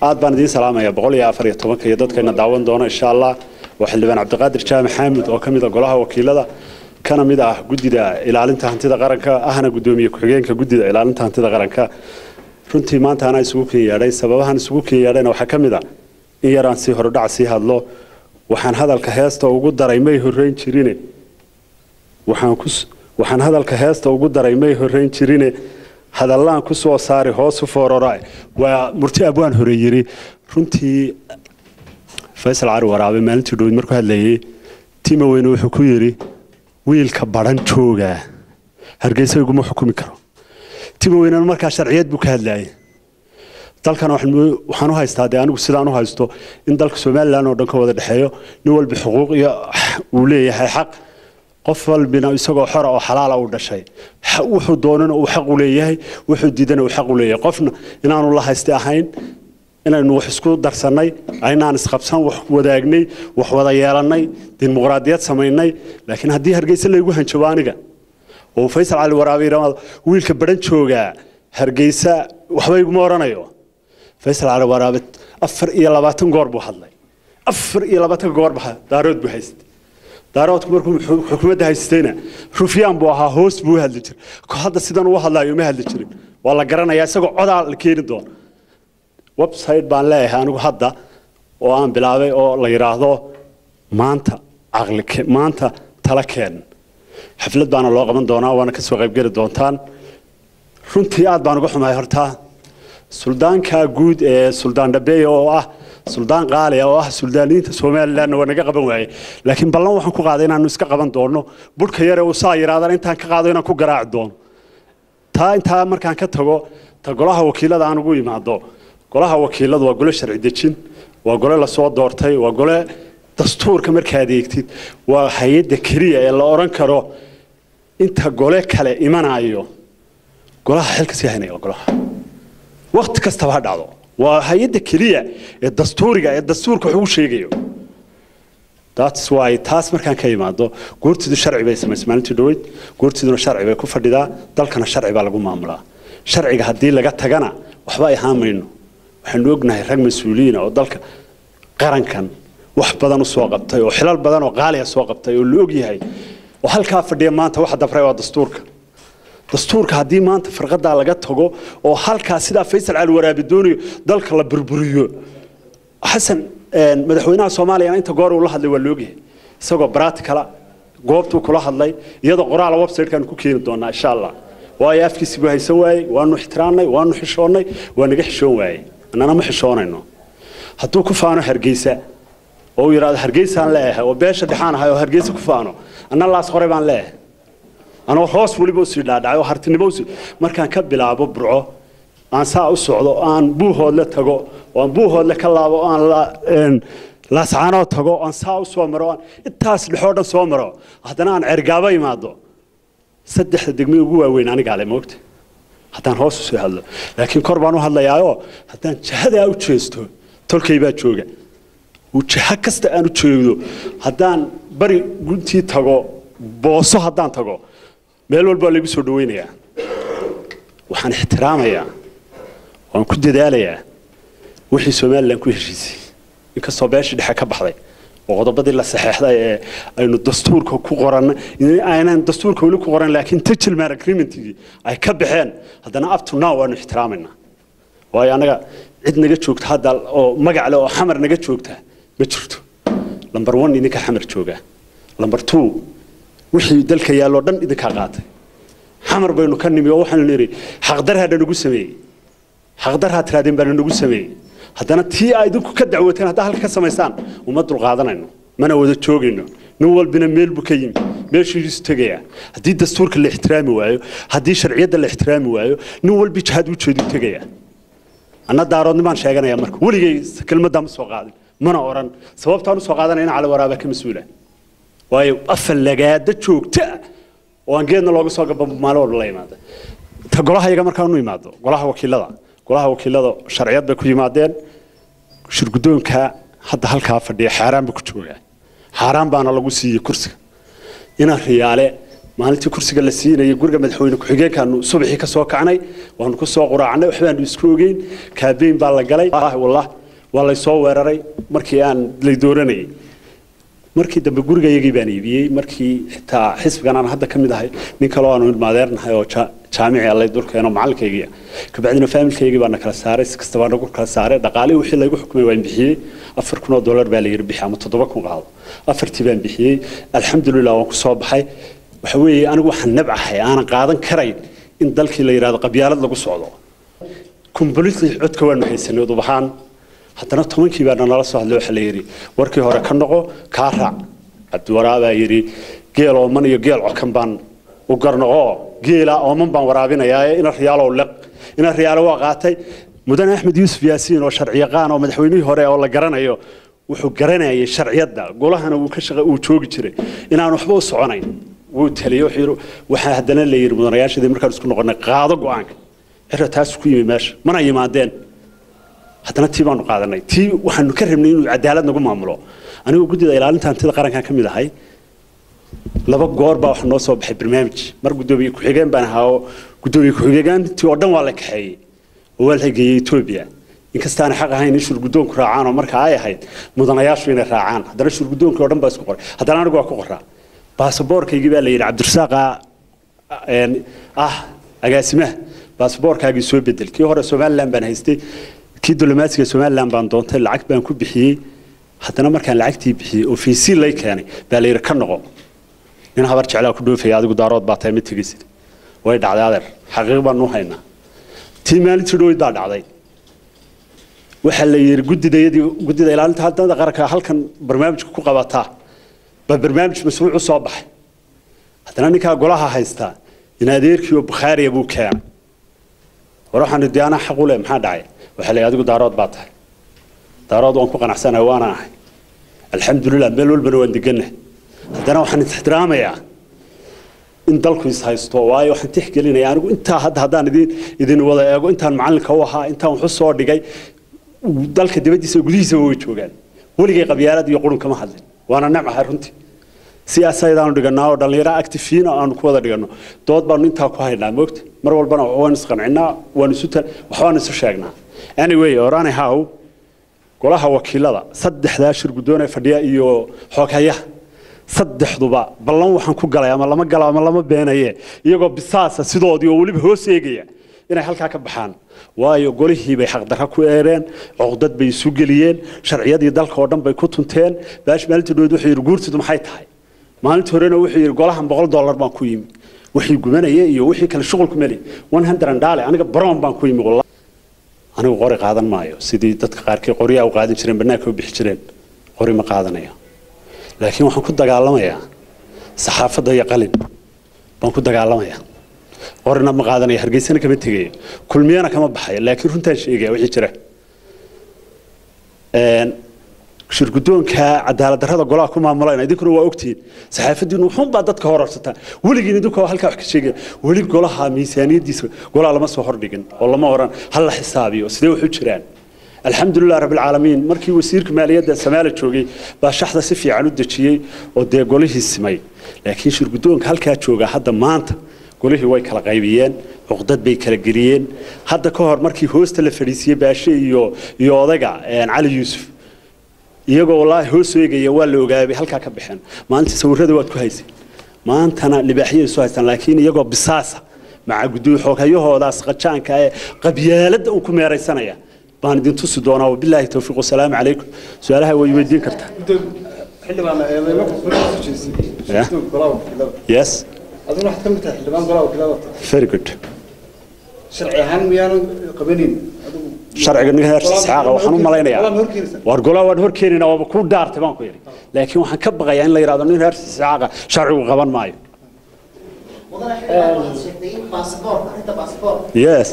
aad baan idin salaamaya 114 iyo dadkeena daawan doona insha Allah waxa Liban Cabdiqaadir Jaamac Xaamud oo kamid ah golaha wakiilada kana mid ah gudida ilaalinta hantida qaranka ahna gudoomiye ku-xigeenka gudida ilaalinta hantida qaranka runtii maanta ana isugu keenyaaday sababahan isugu keenyaadayna waxa kamid ah in yaraan si hordhac si hadlo waxaan hadalka heesta ugu daray may horeyn jirine waxaan hadalka heesta ugu daray may horeyn jirine hadallaan ku soo saari hoos u foororay waa murti abwaan hore yiri runtii Faysal Cali Waraabe maalintii dhow markuu hadlayay Timo Weyne wuxuu ku yiri wiilka baran jooga Hargeysa iguma xukumi karo Timo Weyne markaa sharciyad buu ka hadlayay dalkan waxaan u haystaa anigu sidaan u haysto in dalka Soomaaliland oo dhan ka wada dhaxeeyo nin walba xuquuq iyo uu leeyahay xaq qof walbina isagoo xor oo xalaal ah u dhashay wuxuu doonana uu xaq u leeyahay wuxuu diidana uu xaq u leeyahay qofna inaanu la haysta ahayn inaynu wax isku darsanay aynaan isqabsan wax wadaagnay wax wada yeelanay dimuqraadiyad sameynay laakiin haddii Hargeysa la igu hanjabo aniga oo Faysal Cali Waraabe yiraahdo wiilka baran jooga Hargeysa waxba iguma oranayo Faysal Cali Waraabe 24 goor buu hadlay 24 goor baa daarood buu haystay daaroodku markuu xukuumadda haystayna rufyaan buu ahaa hoos buu hadli jiray hadda sidan uu hadlayo ma hadli jirin waa la garanayaa isagoo codaa la keeni doona website baan leeyahay anigu hadda oo aan bilaabay oo la yiraahdo maanta tala keen xaflad baan loo qaban doonaa waana ka soo qayb gali doontaan runtii aad baan uga xumahay horta suldaanka guud ee Suldaan Dhabeey oo ah Suldaan qaali oo ah suldaaniinta Soomaaliland waa naga qaban waayay laakiin ballan waxaan ku qaaday inaanu iska qaban doono burka yar ee uu saa yiraahdan intaan ka qaado inaan ku garaac doono inta markaan ka tago golaha wakiilada aan ugu yimaado golaha wakiiladu waa gole sharci dejin waa gole la soo doortay waa gole dastuurka markaad eegtid waa hay'adda kaliya ee la oran karo inta gole kale imanayo golaha xilka si haynaya golaha waqti kasta ha dhacdo waa hay'adda kaliya ee dastuurka wuxuu sheegayo that's why taas markaan ka yimaado goortidu sharci bay sameysay maalintii dhaweyd goortiduna sharci bay ku fadhidaa dalkana sharci baa lagu maamulaa sharciga hadii laga tagana waxba ay haamayno waxaan ognahay rag mas'uuliyiin oo dalka qarankan wax badan u soo qabtay oo xilal badan oo qaali ah soo qabtay oo la og yahay oo halka fadhiya maanta waxa dafray waa dastuurka hadii maanta farqada laga tago oo halka sida Faysal Cali Waraabe doonayo dalka la burburiyo Xasan madaxweynaha Soomaaliya inta goor uu la hadlay waa la og yahay isagoo practical goobtu kula hadlay iyadoo qoraal website-kan ku keeni doona insha Allah waayo afkiisi buu haysan waayay waanu ixtiraamnay waanu xishoonay waa naga xishoon waayay annana ma xishoonayno hadduu ku faano Hargeysa oo yiraahdo Hargeysa aan leeyahay oo beesha dhaxaan ahay oo Hargeysa ku faano anna laas qoray baan leeyahay anoo hoos waliba sii dhaadhacay oo hartinimo markaan ka bilaabo burco aan saa u socdo aan buuhood la tago oo aan buuhood la ka laabo aan la saano tago aan saa u soo maro intaas dhixooda soo maro haddana aan cergaaba imaado saddexda degmo ugu waaweyn aniga ale moogta haddaan hoos u soo hadlo laakiin kor baan u hadlayaayo haddaan jahada u jeesto tolkay baa jooga waxa kasta aan u jeedo haddaan bari guntii tago booso haddaan tago meel walba lagu soo dhaweynayaa waxaan ixtiraamayaa waan ku dadaalayaa wixii Soomaaliland ku heshiisay inkastoo beesha dhexe ka baxday oo qodobadii la saxeexday ee aynu dastuurka ku qoran inaan dastuurka wali ku qoran laakiin gentleman agreement-igi ay ka baxeen haddana up to now waanu ixtiraamayna waayo anaga cid naga joogta hadda oo magac leh oo xamar naga joogta ma jirto number 1 idinka xamar jooga number 2 wixii dalka yaalo dhan idinka qaatay xamar baynu ka nimi oo waxaan leeyahay xaq darha nagu sameeyay xaq darha tiraadeen baan nagu sameeyay haddana tii ay idinku ka dacwateen hadda halka ka sameysaan uma dul qaadanayno mana wada joogayno nin walbina meel buu ka yimi meeshiisu tagaya haddii dastuurka la ixtiraami waayo haddii sharciyada la ixtiraami waayo nin walba jihad u jeedo tagaya anna daaroodnimaan sheeganaya marka waligay kelmadda ma soo qaadin mana oran sababtaan u soo qaadanayna Cali Waraabe ka mas'uula waayo afal lagaada joogta oo aan geedna looga soo gabo maalo la yimaado ta golaha iyaga markaan u yimaado golaha wakiilada sharciyad bay ku yimaadeen shirgudoonka hadda halka fadhiya xaraan buu ku joogaa xaraan baana lagu siiyay kursiga ina riyaale maalintii kursiga la siinayay guriga madaxweyne ku-xigeenkaanu subaxii ka soo kacnay waanu ku soo quraacnay waxbaanu isku ogeyn kaabeyn baa la galay wallahi waa la soo weeraray markii aan la dooranayay markii dambe gurigayagii baan iibiyey markii xitaa xisbigan aan hadda ka mid ahay nin kale oo aanu ilmaadeernahay oo jaamici allay dulkeeno macallinkaygiiya kabacdina faamilkaygii baan kala saaray si kasta baan nagu kala saaray dhaqaalihii wixii laygu xukumay waan bixiyey $4,000 baa la yiri bixi ama 7,000 qaado afartii baan bixiyey alxamdulilah waan ku soo baxay waxa weeye anigu waxaan nabcahay aanan qaadan karayn in dalkii la yiraahdo qabyaalad lagu socdo completely codka waan haysanay ubaxaan haddana 10kii baa nala soo hadlay waxa la yiri warkii hore ka noqo ka raac abdwaraaba yiri geel oo man iyo geel cokan baan u garnoqo geela oo man baan waraabinayaa in riyaalo laq in riyaalo waa qaatay mudan axmed yuusuf yaasiin oo sharci yaqaan oo madaxweynihii hore oo la garanayo wuxuu garanayay sharciyada golahana uu ka shaqo uu joogi jiray inaan waxba u soconayn wuu taliyo waxa haddana la yiri mudanayaashadii markaan isku noqonay qaado go'aanka cira taas ku yimi meesha mana yimaadeen haddana tii baanu qaadanay tii waxaanu ka rabnay inuu cadaalad nagu maamulo anigu gudida ilaalinta hantida qaranka ka mid ahay laba goor baa wax noo soo baxay barnaamij mar gudoomiye ku-xigeen baan ahaa oo gudoomiye ku-xigeentii oo dhan waa la kaxeeyey oo waa la geeyey Itoobiya inkasta aan xaq ahayn in shirgudoonku raacaan oo marka ay ahayd mudanayaashu inay raacaan haddana shirgudoonkii oo dhan baa isku qoray haddana anigu waa ku qoraa baasaboorkaygii baa la yiri Cabdirasaaqa agaasimaha baasaboorkaagii soo bedel kii hore Soomaaliland baan haystay kii diblomaasiga Soomaaliland baan doontay lacag baan ku bixiyey haddana markaan lacagtii bixiyey oo fiisi lay keenay baa la yiri ka noqo in habar jeclaa ku dhoofay adigu daarood baa tahay mid tigisid way dhacday adeer xaqiiq baan u haynaa tii maalintii dhoweyd baa dhacday waxa la yiri gudida ilaalinta hantida qaranka halkan barnaamijka ku qabataa barnaamij mashruuc soo baxay haddana ninka golaha haysta in adeerkii oo Bukhari buu keenay waxaan diyaana xaq u leh maxaa dhacay waxa la adigu daarood baa tahay daarood waan ku qanacsanahay waana ahay alxamdulillah meel walba waan deganay haddana waxaan ixtiraamayaa in dalku is haysto waayo waxaan tixgelinayaa anigu inta haddaan idin wada eego intaan macalinka u ahaa intaan wax soo dhigay dalka dibadiisa gudihiisa way joogaan waligay qabyaalad iyo qurun kama hadlin waana nacmahay runtii siyaasadaan dhiganaa oo dhalinyaro actifiina aan ku wada dhigano dood baan inta ku haynaa moogta mar walbana waan isqancinaa waan isu sheegnaa anyway orane how golaha wakiilada saddexda shirgudoon ee fadhiya iyo xogayaha saddexduba ballan waxaan ku galay ama lama beenaye iyagoo bisaasa sidoodii oo waliba hoos eegaya inay halka ka baxaan waayo golihii bay xaq darro ku eereen codad bay isu geliyeen sharciyadii dalka oo dhan bay ku tunteen baash maalintii dhoweyd wuxuu yiri guurtidu maxay tahay maalintii horena wuxuu yiri golahan $100 baan ku yimi wixii gubanayay iyo wixii kale shughul ku mali $100 aniga baroon baan ku yimi wallahi anigu qori qaadan maayo sidii dadka qaarkii qoriya u qaadan jireen banaanka u bixi jireen qori ma qaadanayo laakiin waxaan ku dagaalamayaa saxaafadda iyo qalin baan ku dagaalamayaa qorna ma qaadanaya hargeysana kama tagay kulmiyana kama baxay laakiin runtaan sheegay wixii jira shirgudoonka cadaalad darrada golaha ku maamulayna idinkuna waa ogtiin saxaafadiinu wuxuu baa dadka horarsataa waligiin idinku halka wax ka sheegay wali golaha miisaaniyadiisa golaha lama soo hordhigin oo lama oran hal la xisaabiyo sidee wuxuu jiraan alxamdulillah rabbil caalamiin markii wasiirka maaliyadda Soomaaliya joogay baa shaxda si fiican u dajiyay oo dee golihii simay laakiin shirgudoonka halka jooga hadda maanta golihii way kala qaybiyeen codad bay kala geliyeen hadda ka hor markii hoosta la fadhiisiyay baashe iyo odaga Cali Yuusuf iyagoo wallahi hoos eegaya waa la ogaabay halka ka bixin maanta sawirada waad ku haysay maantana libaaxiyay soo haystaan laakiin iyagoo bisaasa maca guduu xoogayahoodaas qajaanka ee qabyaalada uu ku meeraysanaya baan idin tusi doonaa wabillahi tawfiiq wasalaam calaykum su'aalaha way weydiin kartaa xildhibaan eedeymo ku soo jeesay yes aduna wax kamid tahay xildhibaan golaha wakiilada very good sharci ahaan miyaanu qabanin sharciga niga heer saxaaqa waxaan u malaynayaa war golaha waan horkeenina oo ku dhaartay baan ku yiri laakiin waxaan ka baqayaa in la yiraahdo nin heer saxaaqa sharcigu qaban maayo yes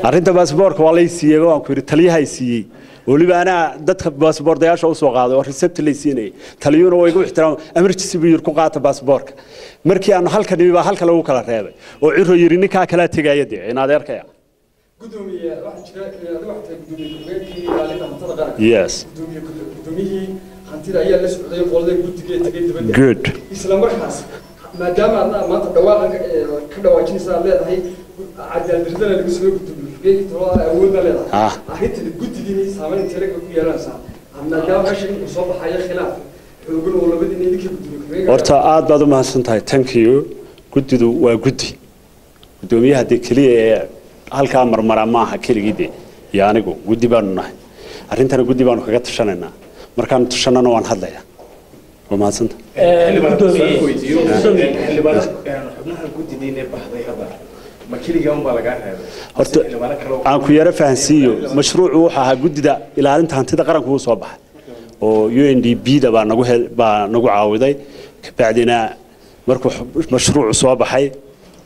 arrinta baasaboorka waa la siiyay waan ku yiri taliyaha siiyay waliba ana dadka baasaboordayaasha u soo qaaday oo recept la siinay taliyuuna way igu ixtiraam emergency biir ku qaata baasaboorka markii aan halka dhibay halka lagu kala reebay oo ciro yiri ninka kala tagayade in adeerkaya gudoomiye waxa jira waxa gudoomiye ku-xigeenkii ilaalinta hantida qaranka yes gudoomiye hantida ayaa la socday qolada guddiga tagay dibadda good isla markaas maadaama aad maanta dhawaaqan ka dhawaajinaysaa leedahay cadaaladdarrada lagu soo gudbiyay tolada awoodna leedahay arrinta guddigiina saameynta laga ku yeelanaysaa maadaama meesha inuu soo baxayo khilaaf xoogan oo labadii idinka gudbiyay horta aad baad u mahadsantahay thank you guddidu waa guddi gudoomiyaha de kaliya ee halkaa marmara maaha keligii iyo anigu guddi baanu nahay arrintana guddi baanu kaga tashanaynaa markaan tashanana waan hadlayaa waa mahadsantahay horta aan ku yara fahansiiyo mashruucu wuxuu ahaa guddida ilaalinta hantida qaranku uu soo baxay oo UNDP da baa nagu caawiday kabacdina markuu mashruucu soo baxay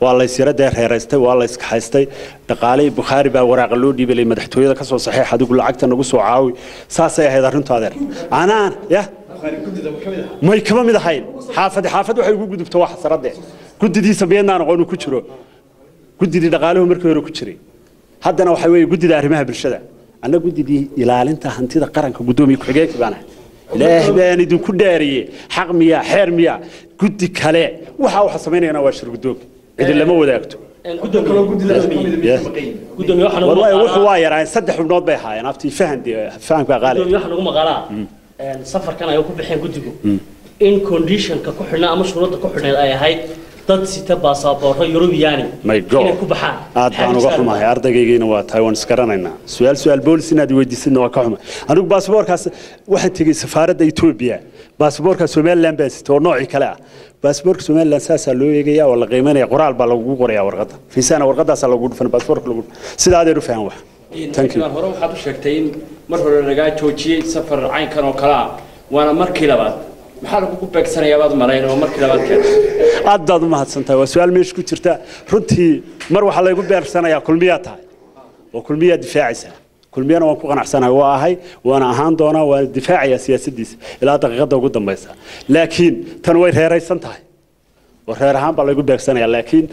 waa la isyaradee reeraystay waa la iskaxaystay dhaqaalay Bukhari baa waraaqa loo dhiibay madaxtooyada ka soo saxiix adigu lacagta nagu soo caawi saasay ahayd arrintu adeer anaan ya may kaba mid ahayn xaafad waxay ugu gudubtay wax saradee guddidiisa beenaan aqoon ku jiro guddidii dhaqaaluhu markii hore ku jiray haddana waxa weeye guddida arrimaha bulshada ana guddidii ilaalinta hantida qaranka gudoomiye ku xigeenka baana ilaahay baan idinku dhaariyay xaq miya xeer miya guddi kale waxa sameynayna waa shir gudoog cid lama wadaagto gudoomiye waxa waa yaraan saddex xubnood bay haayeen aftii fahanka qaali gudoomiye waxa lagu maqalaa safarkan ay ku bixeen guddigu in condition-ka ku xidhnaa ama shuruudda ku xidhnayd ay ahayd dad sita baasaboorro Yurubiyaani inay ku baxaan aad baan uga xumahay ardaygeena waa Taiwan iskaranaynaa su'aal boolis inaad weydiisidna waa ka xumahay anigu baasaboorkaas waxaan tagay safaaradda Itoobiya baasaboorka Somaliland baa sito nooci kale ah baasaboorka Somaliland saasa loo eegaya oo la qiimeynaya qoraal baa lagu qorayaa warqadda fiisana warqadaas lagu dhufan baasaboorka lagu sidaa adeer u faham wax thank you hore waxaad u sheegtay in mar hore laga joojiyay safar caynkan oo kala waana markii labaad maxaa lagu beegsanayaa baad malayn oo markii labaad keen aad baad u mahadsantahay waa su'aal meesh ku jirta runtii mar waxa lagu beegsanayaa kulmiya tahay oo kulmiya difaacaysa kulmiyana waan ku qanacsanahay waa ahay waana ahaan doonaa waa difaacaya siyaasaddiisa ilaa daqiiqada ugu dambaysa laakiin tan way reeraysan tahay oo reer ahaan baa lagu beegsanayaa laakiin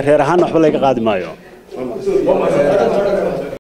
reer ahaan waxba laga qaadi maayo